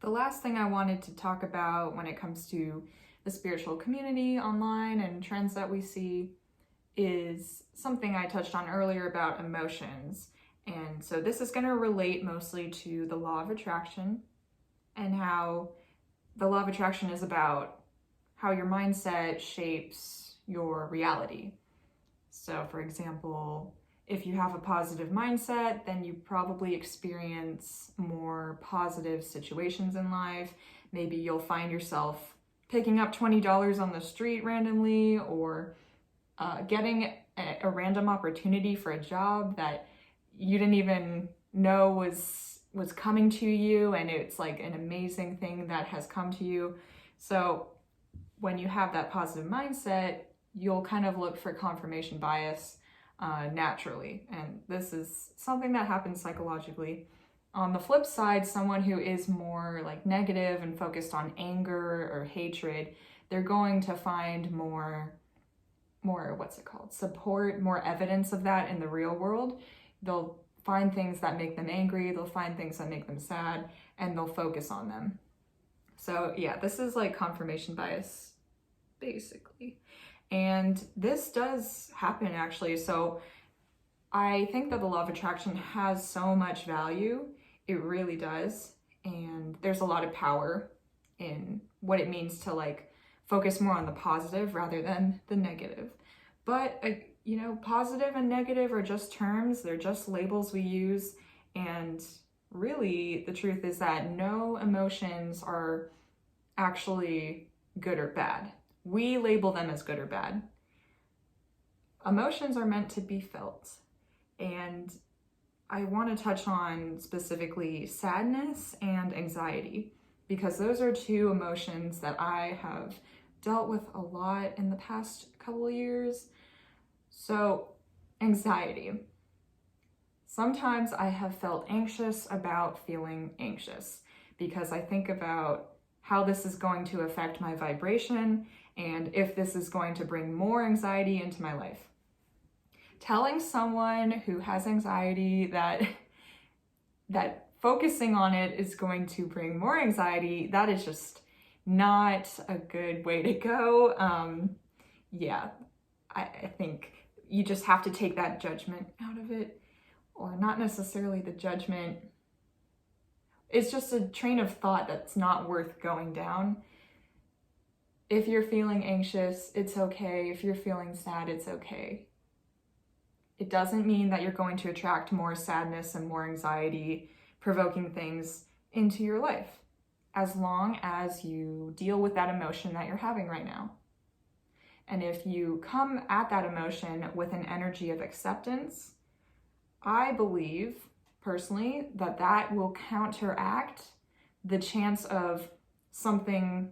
The last thing I wanted to talk about when it comes to the spiritual community online and trends that we see is something I touched on earlier about emotions. And so this is going to relate mostly to the law of attraction and how the law of attraction is about how your mindset shapes your reality. So for example, if you have a positive mindset, then you probably experience more positive situations in life. Maybe you'll find yourself picking up $20 on the street randomly, or getting a random opportunity for a job that you didn't even know was coming to you, and it's like an amazing thing that has come to you. So when you have that positive mindset, you'll kind of look for confirmation bias naturally, and this is something that happens psychologically. On the flip side, someone who is more like negative and focused on anger or hatred, they're going to find more support, more evidence of that in the real world. They'll find things that make them angry, they'll find things that make them sad, and they'll focus on them. So yeah, this is like confirmation bias, basically. And this does happen actually. So I think that the law of attraction has so much value. It really does. And there's a lot of power in what it means to like focus more on the positive rather than the negative. But positive and negative are just terms, they're just labels we use. And really the truth is that no emotions are actually good or bad. We label them as good or bad. Emotions are meant to be felt. And I want to touch on specifically sadness and anxiety, because those are two emotions that I have dealt with a lot in the past couple of years. So, anxiety. Sometimes I have felt anxious about feeling anxious because I think about how this is going to affect my vibration and if this is going to bring more anxiety into my life. Telling someone who has anxiety that focusing on it is going to bring more anxiety, that is just not a good way to go. I think you just have to take that judgment out of it, or not necessarily the judgment. It's just a train of thought that's not worth going down. If you're feeling anxious, it's okay. If you're feeling sad, it's okay. It doesn't mean that you're going to attract more sadness and more anxiety provoking things into your life, as long as you deal with that emotion that you're having right now. And if you come at that emotion with an energy of acceptance, I believe personally that will counteract the chance of something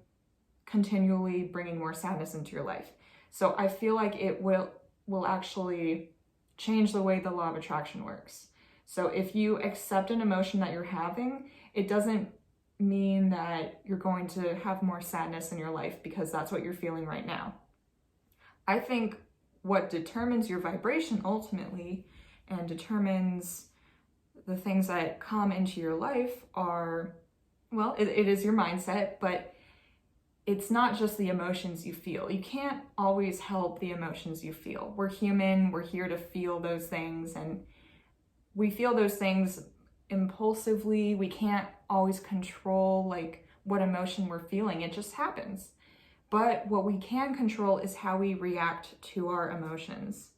continually bringing more sadness into your life. So I feel like it will actually change the way the law of attraction works. So if you accept an emotion that you're having, it doesn't mean that you're going to have more sadness in your life because that's what you're feeling right now. I think what determines your vibration ultimately and determines the things that come into your life are, it is your mindset, but it's not just the emotions you feel. You can't always help the emotions you feel. We're human, we're here to feel those things, and we feel those things impulsively. We can't always control like what emotion we're feeling. It just happens. But what we can control is how we react to our emotions.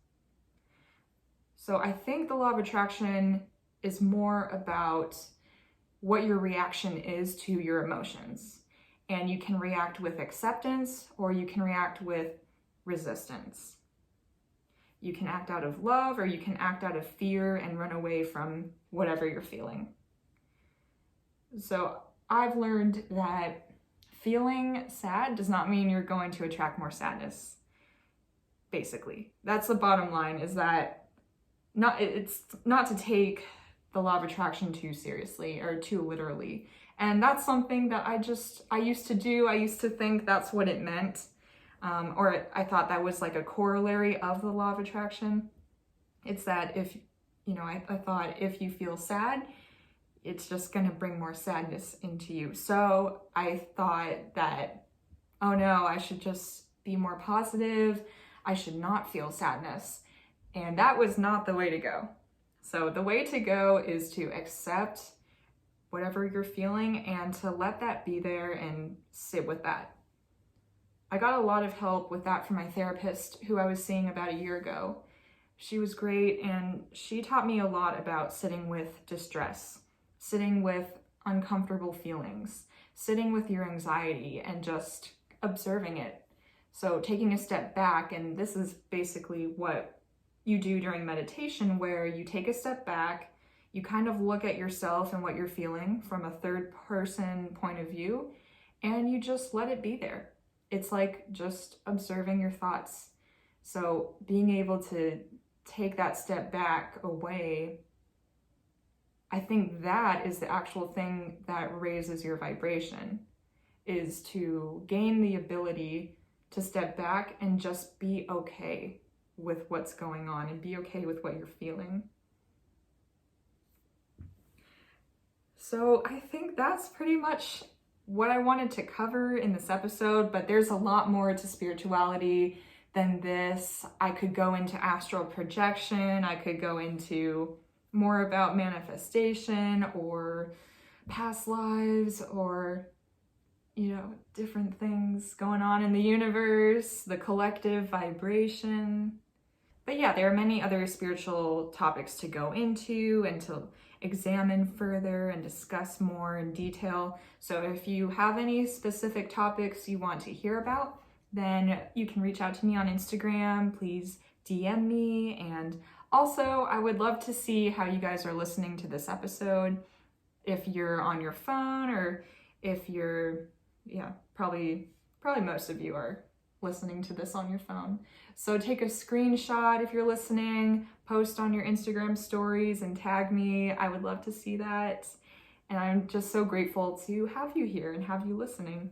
So I think the law of attraction is more about what your reaction is to your emotions. And you can react with acceptance or you can react with resistance. You can act out of love or you can act out of fear and run away from whatever you're feeling. So I've learned that feeling sad does not mean you're going to attract more sadness. Basically, that's the bottom line, is that it's not to take the law of attraction too seriously or too literally. And that's something that I used to do. I used to think that's what it meant. Or I thought that was like a corollary of the law of attraction. It's that I thought if you feel sad, it's just going to bring more sadness into you. So I thought that, oh no, I should just be more positive. I should not feel sadness. And that was not the way to go. So the way to go is to accept whatever you're feeling and to let that be there and sit with that. I got a lot of help with that from my therapist, who I was seeing about a year ago. She was great, and she taught me a lot about sitting with distress, sitting with uncomfortable feelings, sitting with your anxiety, and just observing it. So taking a step back, and this is basically what you do during meditation, where you take a step back, you kind of look at yourself and what you're feeling from a third person point of view, and you just let it be there. It's like just observing your thoughts. So being able to take that step back away, I think that is the actual thing that raises your vibration, is to gain the ability to step back and just be okay with what's going on and be okay with what you're feeling. So I think that's pretty much what I wanted to cover in this episode, but there's a lot more to spirituality than this. I could go into astral projection, I could go into more about manifestation or past lives, or different things going on in the universe, the collective vibration. But yeah, there are many other spiritual topics to go into and to examine further and discuss more in detail. So if you have any specific topics you want to hear about, then you can reach out to me on Instagram. Please DM me. And also, I would love to see how you guys are listening to this episode. If you're on your phone, or if you're, probably most of you are listening to this on your phone. So take a screenshot if you're listening, post on your Instagram stories and tag me. I would love to see that. And I'm just so grateful to have you here and have you listening.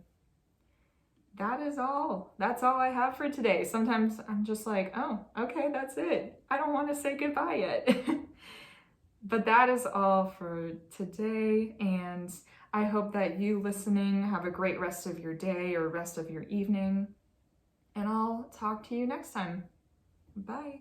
That is all. That's all I have for today. Sometimes I'm just like, oh, okay, that's it. I don't want to say goodbye yet. But that is all for today. And I hope that you listening have a great rest of your day or rest of your evening. And I'll talk to you next time. Bye.